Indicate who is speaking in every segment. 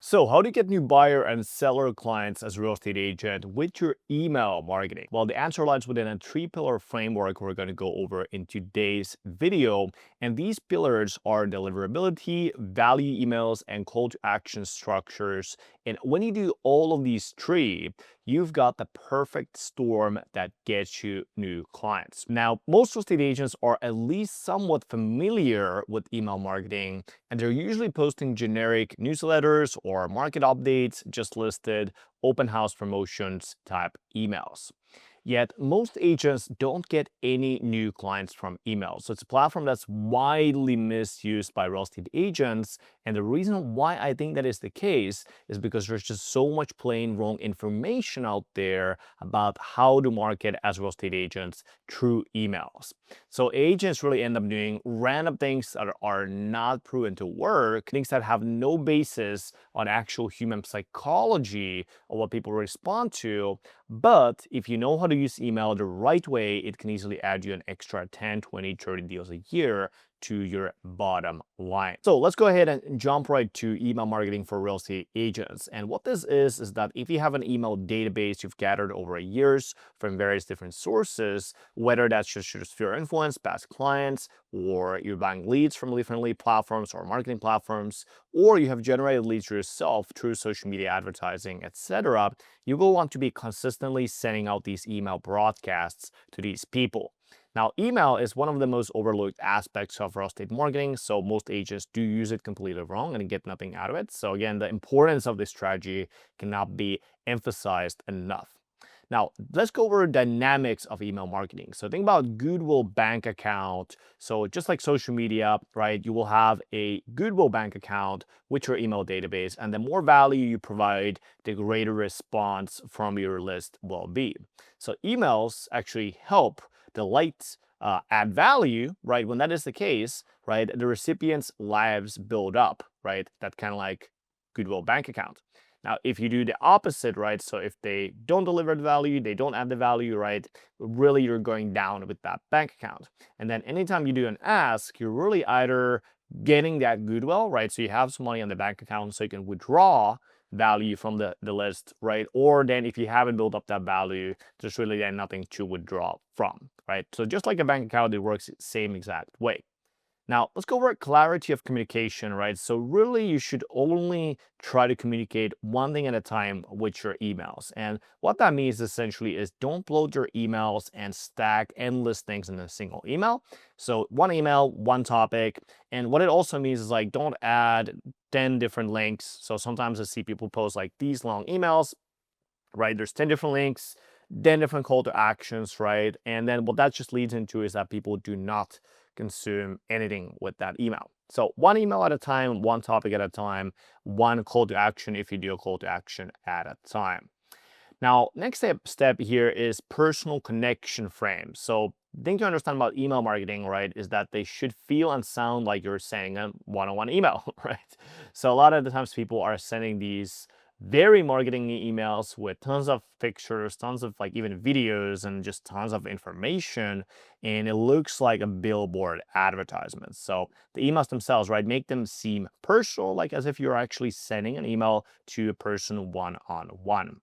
Speaker 1: So, how do you get new buyer and seller clients as a real estate agent with your email marketing? Well, the answer lies within a three-pillar framework we're going to go over in today's video. And these pillars are deliverability, value emails, and call to action structures. And when you do all of these three, you've got the perfect storm that gets you new clients. Now, most real estate agents are at least somewhat familiar with email marketing, and they're usually posting generic newsletters or market updates, just listed open house promotions type emails. Yet most agents don't get any new clients from email. So it's a platform that's widely misused by real estate agents. And the reason why I think that is the case is because there's just so much plain wrong information out there about how to market as real estate agents through emails. So agents really end up doing random things that are not proven to work, things that have no basis on actual human psychology or what people respond to. But if you know how to use email the right way, it can easily add you an extra 10, 20, 30 deals a year to your bottom line. So let's go ahead and jump right to email marketing for real estate agents. And what this is that if you have an email database you've gathered over years from various different sources, whether that's just your sphere of influence, past clients, or you're buying leads from different lead platforms or marketing platforms, or you have generated leads yourself through social media advertising, etc., you will want to be consistently sending out these email broadcasts to these people. Now, email is one of the most overlooked aspects of real estate marketing, so most agents do use it completely wrong and get nothing out of it. So again, the importance of this strategy cannot be emphasized enough. Now, let's go over dynamics of email marketing. So think about Goodwill bank account. So just like social media, right, you will have a Goodwill bank account with your email database, and the more value you provide, the greater response from your list will be. So emails actually help the light add value, right? When that is the case, right, the recipient's lives build up, right? That kind of like Goodwill bank account. Now, if you do the opposite, right? So if they don't deliver the value, they don't add the value, right? Really, you're going down with that bank account. And then anytime you do an ask, you're really either getting that goodwill, right? So you have some money on the bank account so you can withdraw value from the list, right? Or then if you haven't built up that value, there's really then nothing to withdraw from, right? So just like a bank account, it works the same exact way. Now, let's go over clarity of communication, right? So really, you should only try to communicate one thing at a time with your emails. And what that means essentially is don't load your emails and stack endless things in a single email. So one email, one topic. And what it also means is like, don't add 10 different links. So sometimes I see people post like these long emails, right? There's 10 different links, 10 different call to actions, right? And then what that just leads into is that people do not consume anything with that email. So one email at a time, one topic at a time, one call to action if you do a call to action at a time. Now, next step here is personal connection frames. So the thing to understand about email marketing, right, is that they should feel and sound like you're sending a one-on-one email, right? So a lot of the times people are sending these very marketing emails with tons of pictures, tons of like even videos and just tons of information. And it looks like a billboard advertisement. So the emails themselves, right, make them seem personal, like as if you're actually sending an email to a person one-on-one.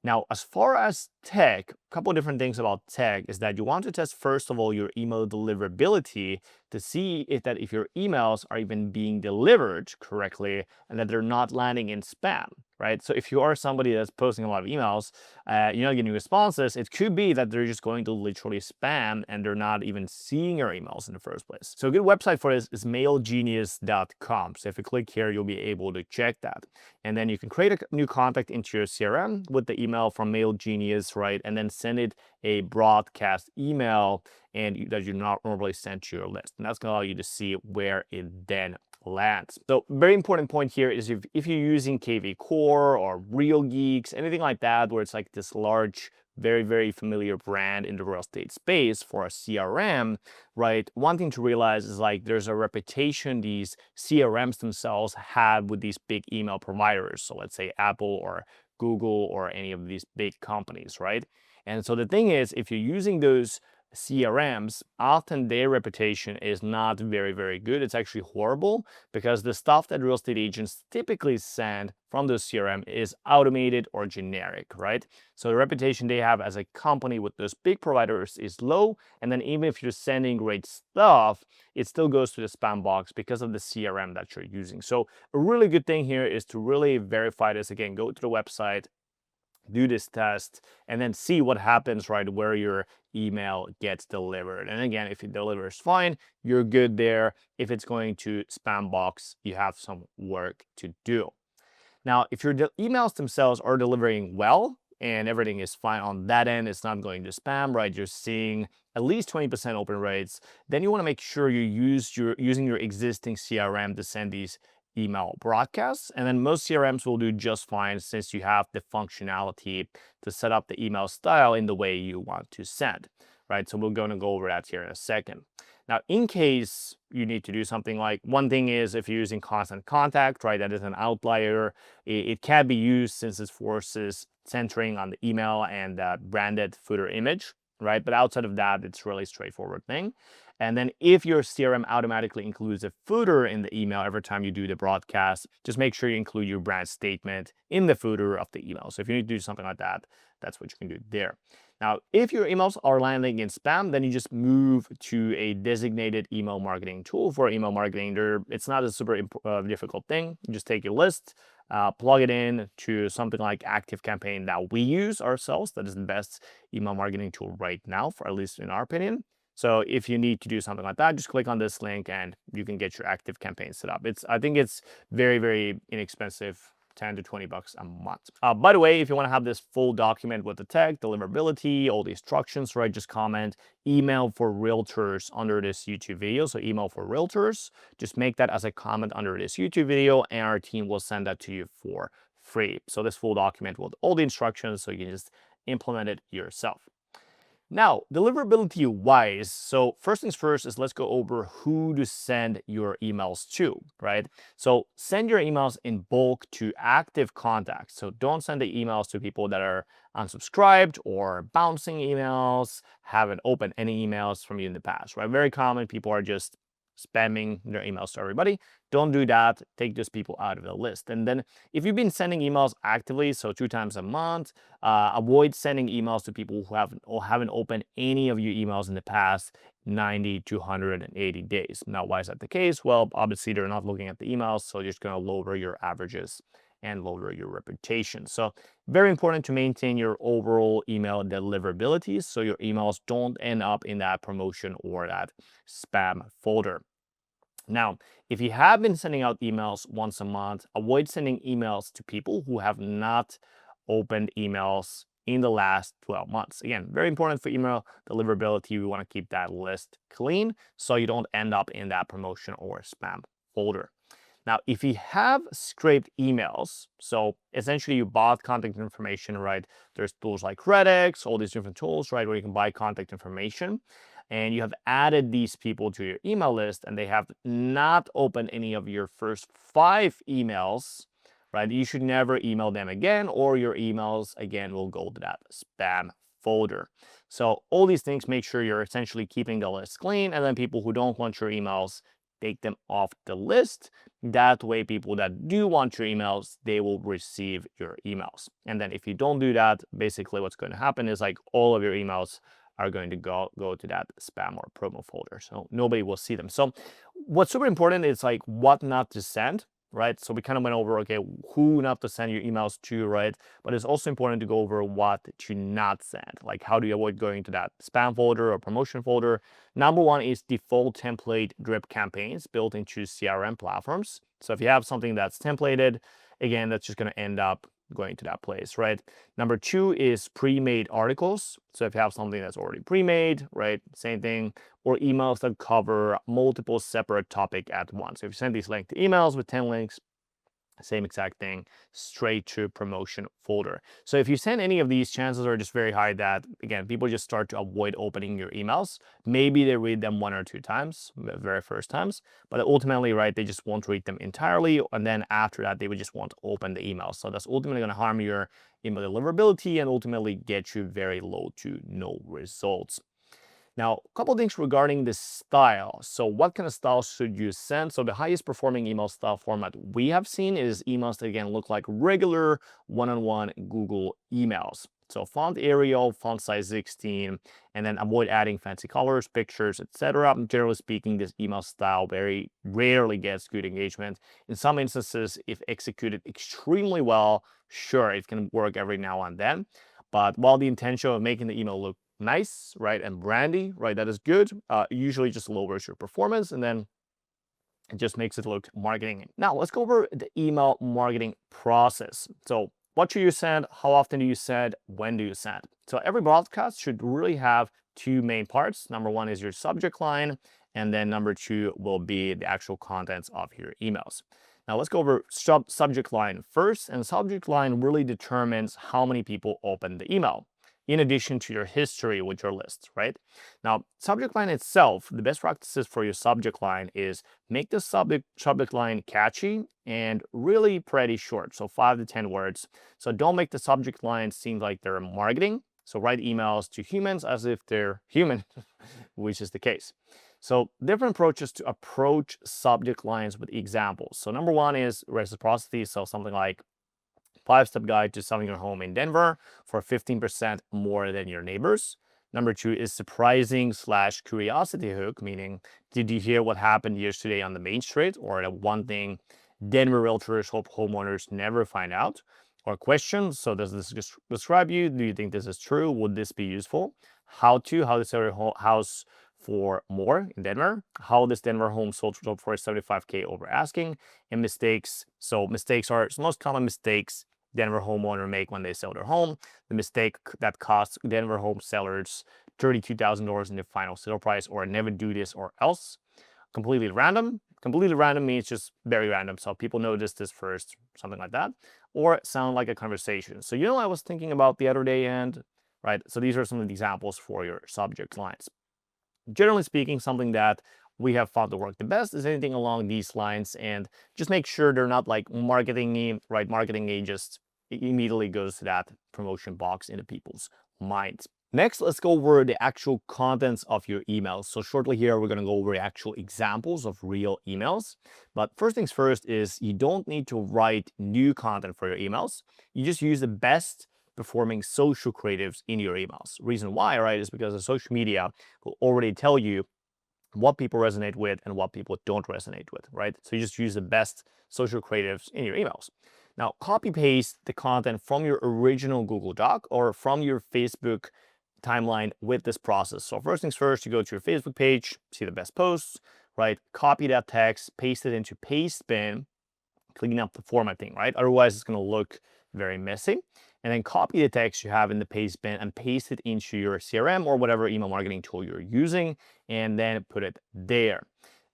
Speaker 1: Now, as far as tech, a couple of different things about tech is that you want to test, first of all, your email deliverability to see if your emails are even being delivered correctly and that they're not landing in spam, right? So if you are somebody that's posting a lot of emails, you're not getting responses, it could be that they're just going to literally spam and they're not even seeing your emails in the first place. So a good website for this is mailgenius.com. So if you click here, you'll be able to check that. And then you can create a new contact into your CRM with the email from MailGenius, right? And then send it a broadcast email that you not normally send to your list. And that's going to allow you to see where it then lands. So very important point here is if you're using KV Core or Real Geeks, anything like that, where it's like this large, very, very familiar brand in the real estate space for a CRM, right? One thing to realize is like there's a reputation these CRMs themselves have with these big email providers. So let's say Apple or Google or any of these big companies, right? And so the thing is, if you're using those CRMs, often their reputation is not very, very good. It's actually horrible because the stuff that real estate agents typically send from those CRM is automated or generic, right? So the reputation they have as a company with those big providers is low. And then even if you're sending great stuff, it still goes to the spam box because of the CRM that you're using. So a really good thing here is to really verify this. Again, go to the website, do this test, and then see what happens, right, where your email gets delivered. And again, if it delivers fine, you're good there. If it's going to spam box, you have some work to do. Now, if your emails themselves are delivering well and everything is fine on that end, it's not going to spam, right? You're seeing at least 20% open rates, then you want to make sure you're using your existing CRM to send these email broadcasts. And then most CRMs will do just fine since you have the functionality to set up the email style in the way you want to send, right? So we're going to go over that here in a second. Now, in case you need to do something, like one thing is if you're using constant contact, right, that is an outlier. It can be used since it forces centering on the email and branded footer image, right? But outside of that, it's really straightforward thing. And then if your CRM automatically includes a footer in the email every time you do the broadcast, just make sure you include your brand statement in the footer of the email. So if you need to do something like that, that's what you can do there. Now, if your emails are landing in spam, then you just move to a designated email marketing tool for email marketing. It's not a super difficult thing. You just take your list, plug it in to something like ActiveCampaign that we use ourselves. That is the best email marketing tool right now, for at least in our opinion. So if you need to do something like that, just click on this link and you can get your ActiveCampaign set up. I think it's very, very inexpensive. 10 to 20 bucks a month. By the way, if you want to have this full document with the tech, deliverability, all the instructions, right, just comment email for realtors under this YouTube video. So email for realtors, just make that as a comment under this YouTube video and our team will send that to you for free. So this full document with all the instructions so you can just implement it yourself. Now, deliverability wise, so first things first is let's go over who to send your emails to, right? So send your emails in bulk to active contacts. So don't send the emails to people that are unsubscribed or bouncing emails, haven't opened any emails from you in the past, right? Very common, people are just spamming their emails to everybody. Don't do that. Take those people out of the list. And then if you've been sending emails actively, so 2 times a month, avoid sending emails to people who haven't opened any of your emails in the past 90 to 180 days. Now, why is that the case? Well, obviously they're not looking at the emails, so you're just going to lower your averages and lower your reputation. So very important to maintain your overall email deliverability so your emails don't end up in that promotion or that spam folder. Now, if you have been sending out emails once a month, avoid sending emails to people who have not opened emails in the last 12 months. Again, very important for email deliverability. We want to keep that list clean so you don't end up in that promotion or spam folder. Now, if you have scraped emails, so essentially you bought contact information, right? There's tools like Redx, all these different tools, right, where you can buy contact information. And you have added these people to your email list and they have not opened any of your first 5 emails, right? You should never email them again, or your emails again will go to that spam folder. So all these things, make sure you're essentially keeping the list clean, and then people who don't want your emails, take them off the list. That way, people that do want your emails, they will receive your emails. And then if you don't do that, basically what's going to happen is like all of your emails are going to go to that spam or promo folder. So nobody will see them. So what's super important is like what not to send, right? So we kind of went over, okay, who not to send your emails to, right? But it's also important to go over what to not send. Like how do you avoid going to that spam folder or promotion folder? Number one is default template drip campaigns built into CRM platforms. So if you have something that's templated, again, that's just going to end up going to that place, right? Number 2 is pre-made articles. So if you have something that's already pre-made, right, same thing, or emails that cover multiple separate topic at once. So if you send these linked emails with 10 links, same exact thing, straight to promotion folder. So if you send any of these, chances are just very high that, again, people just start to avoid opening your emails. Maybe they read them 1 or 2 times, the very first times, but ultimately, right, they just won't read them entirely. And then after that, they would just want to open the emails. So that's ultimately going to harm your email deliverability and ultimately get you very low to no results. Now, a couple things regarding the style. So what kind of style should you send? So the highest performing email style format we have seen is emails that again look like regular one-on-one Google emails. So font Arial, font size 16, and then avoid adding fancy colors, pictures, etc. Generally speaking, this email style very rarely gets good engagement. In some instances, if executed extremely well, sure, it can work every now and then. But while the intention of making the email look nice, right, and brandy, right, that is good, usually just lowers your performance, and then it just makes it look marketing. Now let's go over the email marketing process. So what should you send? How often do you send? When do you send? So every broadcast should really have two main parts. Number one is your subject line, and then number two will be the actual contents of your emails. Now let's go over subject line first, and subject line really determines how many people open the email, in addition to your history with your list, right? Now, subject line itself, the best practices for your subject line is make the subject line catchy and really pretty short, so 5 to 10 words. So don't make the subject line seem like they're marketing. So write emails to humans as if they're human, which is the case. So different approaches to approach subject lines with examples. So number one is reciprocity. So something like 5-step guide to selling your home in Denver for 15% more than your neighbors. Number two is surprising/curiosity hook, meaning, did you hear what happened yesterday on the main street? Or the one thing Denver realtors hope homeowners never find out. Or questions, so does this describe you? Do you think this is true? Would this be useful? How to sell your house for more in Denver? How this Denver home sold for 75K over asking? And mistakes. So mistakes are the most common mistakes Denver homeowner make when they sell their home. The mistake that costs Denver home sellers $32,000 in the final sale price, or never do this or else. Completely random. Completely random means just very random. So people notice this first, something like that. Or sound like a conversation. So, I was thinking about the other day, and right. So these are some of the examples for your subject lines. Generally speaking, something that we have found to work the best is anything along these lines, and just make sure they're not like marketing, right? Marketing just immediately goes to that promotion box into people's minds. Next, let's go over the actual contents of your emails. So shortly here, we're going to go over the actual examples of real emails. But first things first is you don't need to write new content for your emails. You just use the best performing social creatives in your emails. Reason why, right, is because the social media will already tell you what people resonate with and what people don't resonate with, right? So you just use the best social creatives in your emails. Now, copy paste the content from your original Google Doc or from your Facebook timeline with this process. So first things first, you go to your Facebook page, see the best posts, right? Copy that text, paste it into Pastebin, clean up the formatting, right? Otherwise, it's going to look very messy. And then copy the text you have in the Pastebin and paste it into your CRM or whatever email marketing tool you're using, and then put it there.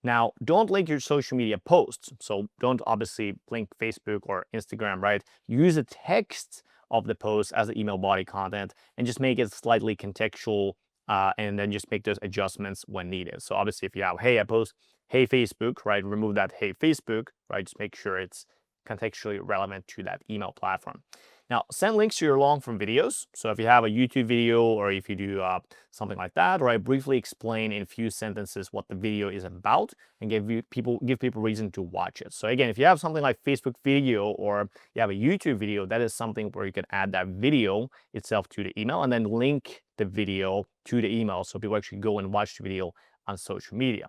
Speaker 1: Now, don't link your social media posts. So don't obviously link Facebook or Instagram, right? Use the text of the post as the email body content and just make it slightly contextual, and then just make those adjustments when needed. So obviously if you have, hey, I post, hey, Facebook, right? Remove that, hey, Facebook, right? Just make sure it's contextually relevant to that email platform. Now, send links to your long form videos. So if you have a YouTube video or if you do something like that, right, briefly explain in a few sentences what the video is about and give people reason to watch it. So again, if you have something like Facebook video or you have a YouTube video, that is something where you can add that video itself to the email and then link the video to the email so people actually go and watch the video on social media.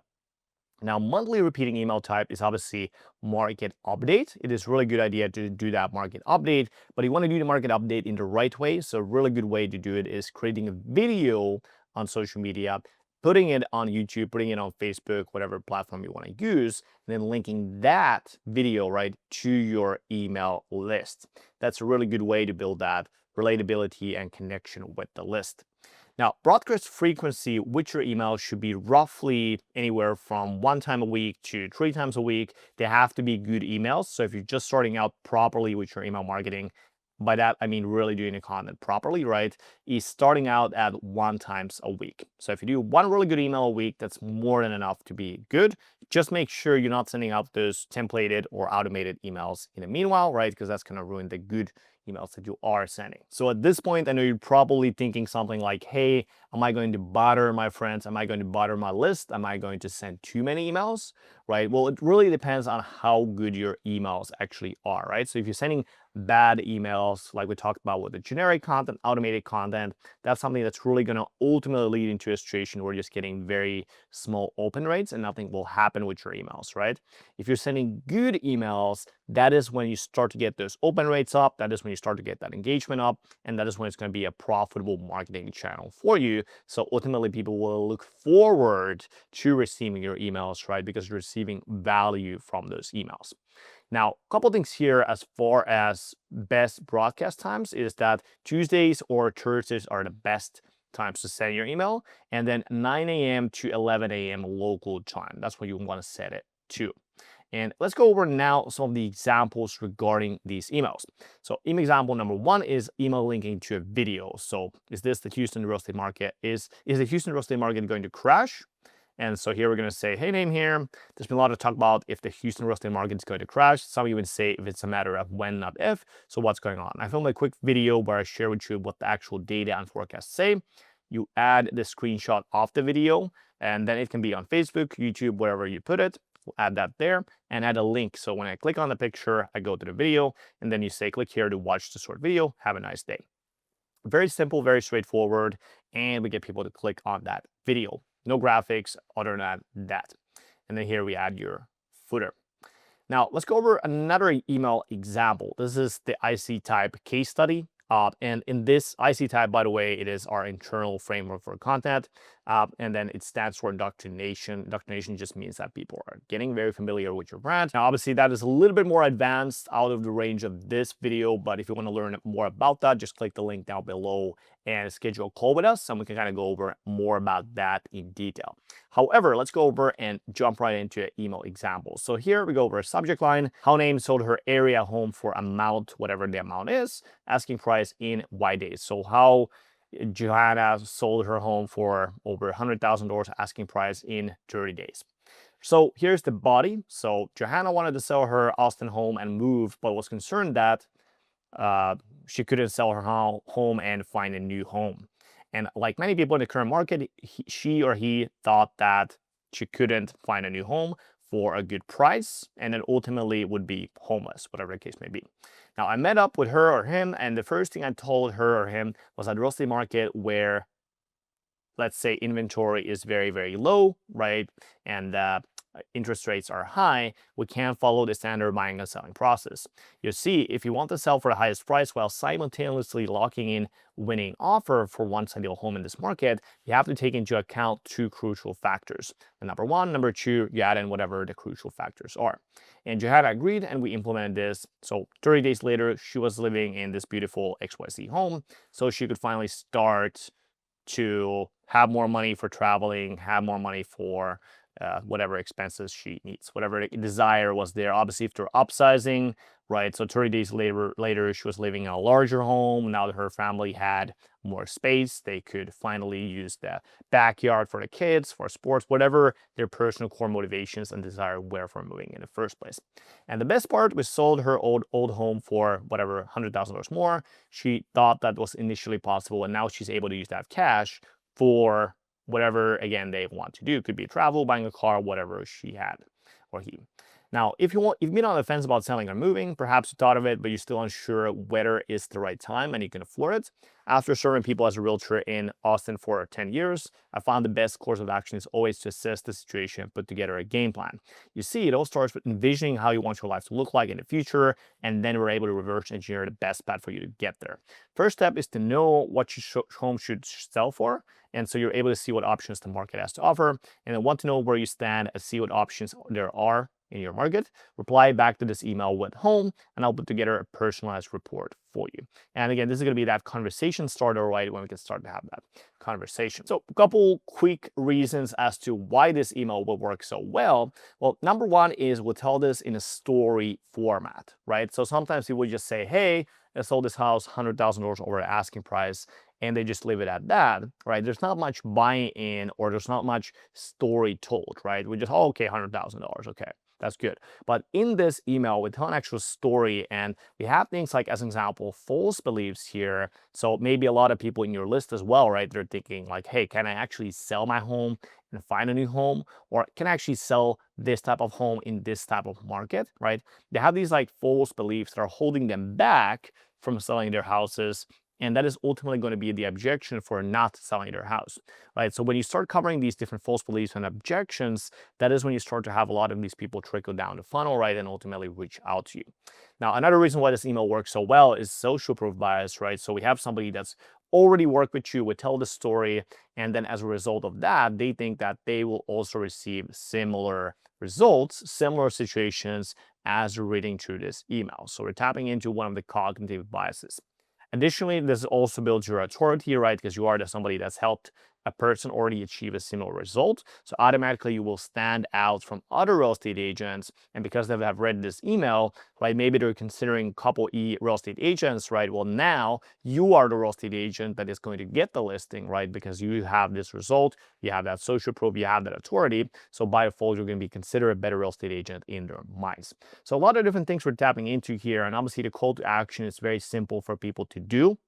Speaker 1: Now, monthly repeating email type is obviously market update. It is a really good idea to do that market update, but you want to do the market update in the right way. So a really good way to do it is creating a video on social media, putting it on YouTube, putting it on Facebook, whatever platform you want to use, and then linking that video right to your email list. That's a really good way to build that relatability and connection with the list. Now, broadcast frequency with your email should be roughly anywhere from 1 time a week to 3 times a week. They have to be good emails. So if you're just starting out properly with your email marketing, by that I mean really doing the content properly, right, is starting out at 1 time a week. So if you do 1 really good email a week, that's more than enough to be good. Just make sure you're not sending out those templated or automated emails in the meanwhile, right, because that's going to ruin the good emails that you are sending. So at this point, I know you're probably thinking something like, hey, am I going to bother my friends? Am I going to bother my list? Am I going to send too many emails, right? Well, it really depends on how good your emails actually are, right? So if you're sending bad emails, like we talked about with the generic content, automated content, that's something that's really going to ultimately lead into a situation where you're just getting very small open rates and nothing will happen with your emails, right? If you're sending good emails, that is when you start to get those open rates up. That is when you start to get that engagement up. And that is when it's going to be a profitable marketing channel for you. So ultimately, people will look forward to receiving your emails, right? Because you're receiving value from those emails. Now, a couple things here as far as best broadcast times is that Tuesdays or Thursdays are the best times to send your email, and then 9 a.m. to 11 a.m. local time. That's what you want to set it to. And let's go over now some of the examples regarding these emails. So email example number 1 is email linking to a video. So is this the Houston real estate market? Is the Houston real estate market going to crash? And so here we're going to say, hey, name here. There's been a lot of talk about if the Houston real estate market is going to crash. Some even say if it's a matter of when, not if. So what's going on? I filmed a quick video where I share with you what the actual data and forecasts say. You add the screenshot of the video, and then it can be on Facebook, YouTube, wherever you put it. We'll add that there and add a link. So when I click on the picture, I go to the video, and then you say, click here to watch the short video. Have a nice day. Very simple, very straightforward, and we get people to click on that video. No graphics other than that. And then here we add your footer. Now let's go over another email example. This is the IC type case study. And in this IC type, by the way, it is our internal framework for content. And then it stands for indoctrination. Indoctrination just means that people are getting very familiar with your brand. Now, obviously, that is a little bit more advanced out of the range of this video. But if you want to learn more about that, just click the link down below and schedule a call with us, and we can kind of go over more about that in detail. However, let's go over and jump right into an email example. So here we go over a subject line. How name sold her area home for amount, whatever the amount is, asking price in Y days. So how Johanna sold her home for over $100,000 asking price in 30 days. So here's the body. So Johanna wanted to sell her Austin home and move, but was concerned that she couldn't sell her home and find a new home. And like many people in the current market, she or he thought that she couldn't find a new home for a good price, and then ultimately would be homeless, whatever the case may be. Now, I met up with her or him, and the first thing I told her or him was that the real estate market where, let's say, inventory is very, very low, right? And interest rates are high, we can't follow the standard buying and selling process. You see, if you want to sell for the highest price while simultaneously locking in winning offer for once ideal home in this market, you have to take into account 2 crucial factors. And number 1, number 2, you add in whatever the crucial factors are. And Johanna agreed, and we implemented this. So 30 days later, she was living in this beautiful XYZ home, so she could finally start to have more money for traveling, have more money for whatever expenses she needs, whatever the desire was there. Obviously, if they're upsizing, right? So 30 days later, she was living in a larger home. Now that her family had more space, they could finally use the backyard for the kids, for sports, whatever their personal core motivations and desire were for moving in the first place. And the best part, we sold her old home for whatever, $100,000 more. She thought that was initially possible, and now she's able to use that cash for whatever, again, they want to do. It could be travel, buying a car, whatever she had or he. Now, if you've been on the fence about selling or moving, perhaps you thought of it, but you're still unsure whether it's the right time and you can afford it. After serving people as a realtor in Austin for 10 years, I found the best course of action is always to assess the situation and put together a game plan. You see, it all starts with envisioning how you want your life to look like in the future, and then we're able to reverse engineer the best path for you to get there. First step is to know what your home should sell for, and so you're able to see what options the market has to offer, and then want to know where you stand and see what options there are in your market, reply back to this email with home, and I'll put together a personalized report for you. And again, this is going to be that conversation starter, right, when we can start to have that conversation. So a couple quick reasons as to why this email will work so well. Well, number one is we'll tell this in a story format, right? So sometimes people just say, hey, I sold this house $100,000 over the asking price, and they just leave it at that, right? There's not much buy-in or there's not much story told, right? We just, oh, okay, $100,000, okay, that's good. But in this email, we tell an actual story, and we have things like, as an example, false beliefs here. So maybe a lot of people in your list as well, right? They're thinking like, hey, can I actually sell my home and find a new home? Or can I actually sell this type of home in this type of market, right? They have these like false beliefs that are holding them back from selling their houses. And that is ultimately going to be the objection for not selling their house, right? So when you start covering these different false beliefs and objections, that is when you start to have a lot of these people trickle down the funnel, right? And ultimately reach out to you. Now, another reason why this email works so well is social proof bias, right? So we have somebody that's already worked with you, would tell the story, and then as a result of that, they think that they will also receive similar results, similar situations as you're reading through this email. So we're tapping into one of the cognitive biases. Additionally, this also builds your authority, right? Because you are somebody that's helped a person already achieve a similar result. So automatically you will stand out from other real estate agents. And because they have read this email, right, maybe they're considering couple real estate agents, right? Well, now you are the real estate agent that is going to get the listing, right? Because you have this result, you have that social proof, you have that authority. So by default, you're going to be considered a better real estate agent in their minds. So a lot of different things we're tapping into here. And obviously the call to action is very simple for people to do.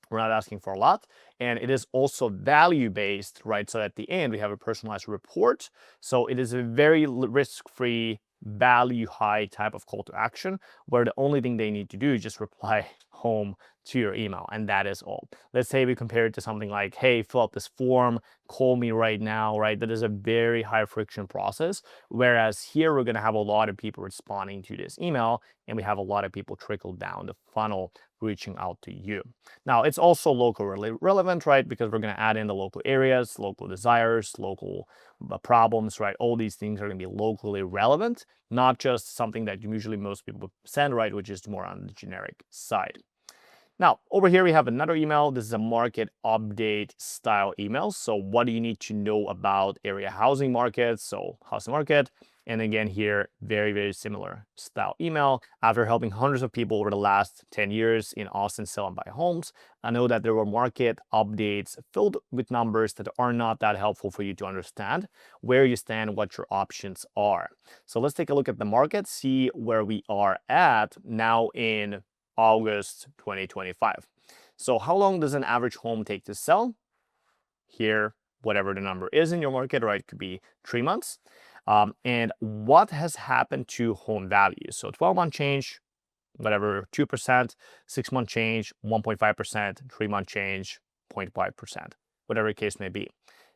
Speaker 1: We're not asking for a lot. And it is also value-based, right? So at the end, we have a personalized report. So it is a very risk-free, value-high type of call to action, where the only thing they need to do is just reply home to your email, and that is all. Let's say we compare it to something like, hey, fill out this form, call me right now, right? That is a very high friction process. Whereas here, we're going to have a lot of people responding to this email, and we have a lot of people trickle down the funnel reaching out to you. Now, it's also locally relevant, right? Because we're going to add in the local areas, local desires, local problems, right? All these things are going to be locally relevant, not just something that usually most people send, right? Which is more on the generic side. Now, over here, we have another email. This is a market update style email. So what do you need to know about area housing markets? So housing market. And again, here, very, very similar style email. After helping hundreds of people over the last 10 years in Austin sell and buy homes, I know that there were market updates filled with numbers that are not that helpful for you to understand where you stand, what your options are. So let's take a look at the market, see where we are at now in August 2025. So how long does an average home take to sell? Here, whatever the number is in your market, right? It could be 3 months. And what has happened to home values? So 12-month change, whatever, 2%, 6-month change, 1.5%, 3-month change, 0.5%, whatever the case may be.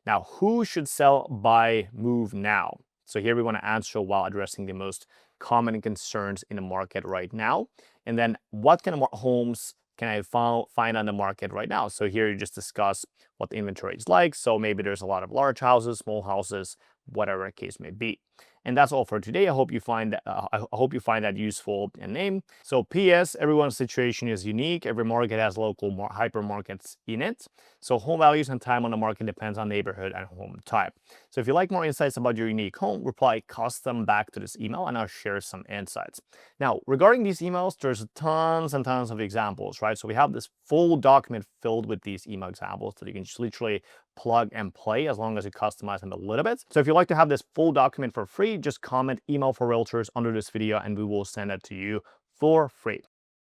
Speaker 1: Now, who should sell, buy, move now? So here we want to answer while addressing the most common concerns in the market right now. And then what kind of homes can I find on the market right now? So here you just discuss what the inventory is like. So maybe there's a lot of large houses, small houses, whatever the case may be. And that's all for today. I hope you find that useful and name. So PS, everyone's situation is unique. Every market has local hypermarkets in it. So home values and time on the market depends on neighborhood and home type. So if you like more insights about your unique home, reply custom back to this email and I'll share some insights. Now, regarding these emails, there's tons and tons of examples, right? So we have this full document filled with these email examples that you can just literally plug and play as long as you customize them a little bit. So if you'd like to have this full document for free, just comment email for realtors under this video and we will send it to you for free.